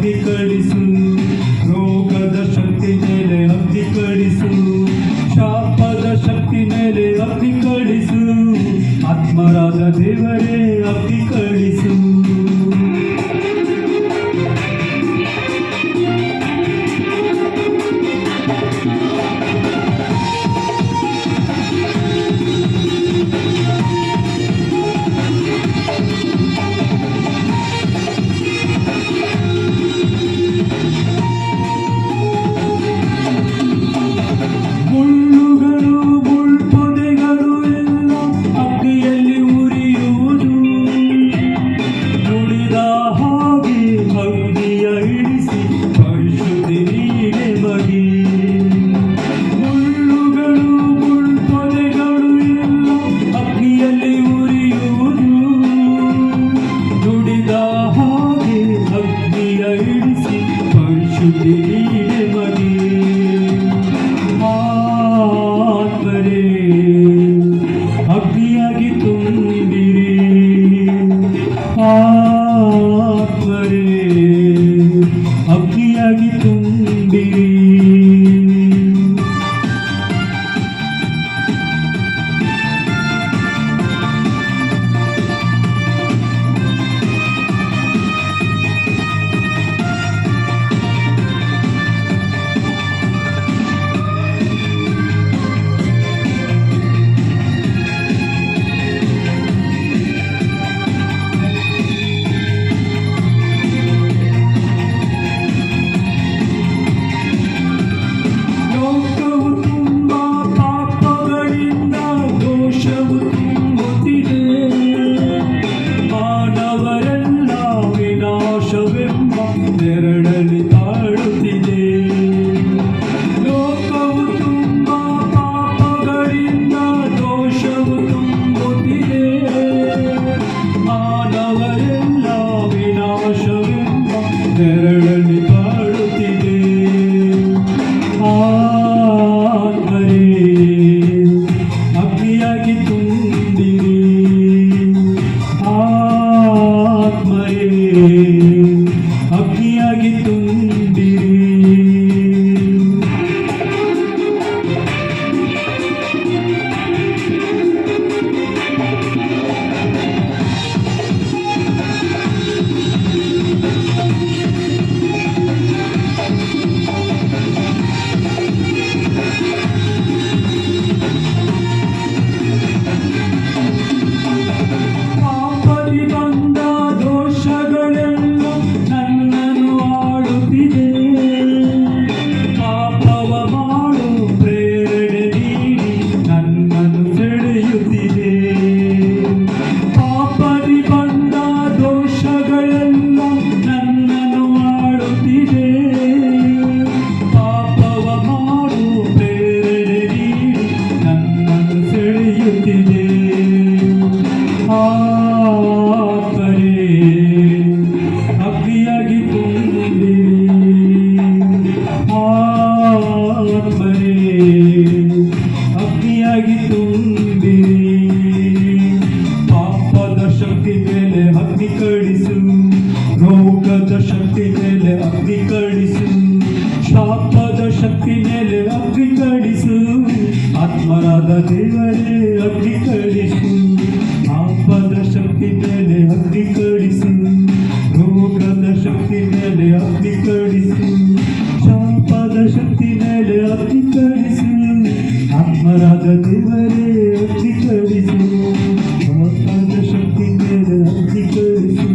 ಅಗ್ನಿ ಕಳಿಸು, ರೋಗದ ಶಕ್ತಿ ಮೇಲೆ ಅಗ್ನಿ ಕಳಿಸು, ಶಾಪದ ಶಕ್ತಿ ಮೇಲೆ ಅಗ್ನಿ ಕಳಿಸು, ಆತ್ಮರಾದ ದೇವರೇ ಅಗ್ನಿ ಕಳಿಸು. ಅಗ್ನಿಯಾಗಿ ತುಂಬಿರಿ ಆತ್ಮರೇ, ಅಗ್ನಿಯಾಗಿ ತುಂಬಿರಿ. ನೆರಳಲ್ಲಿ ತಾಳುತ್ತಿದೆ ಲೋಕವು ತುಂಬ ಪಾಪಗಳಿಂದ, ದೋಷವು ತುಂಬುತ್ತಿದೆ, ಮಾನವರೆಲ್ಲ ವಿನಾಶವೆಂಬ ನೆರಳಲ್ಲಿ ತಾಳುತ್ತಿದೆ. ಆತ್ಮರೇ ಅಗ್ನಿಯಾಗಿ ತುಂಬಿರಿ, ಆತ್ಮರೇ ಅಗ್ನಿಯಾಗಿ ತುಂಬಿರಿ. ಪಾಪದಿ ಬಂದ ದೋಷಗಳೆಲ್ಲ ನನ್ನನ್ನು ಆಳುತ್ತಿದೆ, ಪಾಪವ ಮಾಡು ಪ್ರೇರಣೆ ನೀಡಿ ನನ್ನನ್ನು ಸೆಳೆಯುತ್ತಿದೆ. ಪಾಪದಿ ಬಂದ ದೋಷಗಳೆಲ್ಲ ನನ್ನನ್ನು ಆಳುತ್ತಿದೆ, ಪಾಪವ ಮಾಡು ಪ್ರೇರಣೆ ನೀಡಿ ನನ್ನನ್ನು ಸೆಳೆಯುತ್ತಿದೆ. ಆತ್ಮರೇ ಅಗ್ನಿಯಾಗಿ ತುಂಬಿರಿ, ಆತ್ಮರೇ ಅಗ್ನಿಯಾಗಿ ತುಂಬಿರಿ. ಪಾಪದ ಶಕ್ತಿ ಮೇಲೆ ಅಗ್ನಿ ಕಳಿಸು, ರೋಗದ ಶಕ್ತಿ ಮೇಲೆ ಅಗ್ನಿ ಕಳಿಸು, ಶಾಪದ ಶಕ್ತಿ ಮೇಲೆ ಅಗ್ನಿ ಕಳಿಸು, ಆತ್ಮರಾದ ದೇವರೇ ಅಗ್ನಿ ಕಳಿಸು. ಪಾಪದ ಶಕ್ತಿ ಮೇಲೆ ಅಗ್ನಿ ಕಳಿಸು, ರೋಗದ ಶಕ್ತಿ ಮೇಲೆ ಅಗ್ನಿ ಕಳಿಸು, ಶಾಪದ ಶಕ್ತಿ ಮೇಲೆ ಅಗ್ನಿ ಕಳಿಸು, ಆತ್ಮರಾದ ದೇವರೇ ಅಗ್ನಿ ಕಳಿಸು. ಪಾಪದ ಶಕ್ತಿ ಮೇಲೆ ಅಗ್ನಿ ಕಳಿಸು.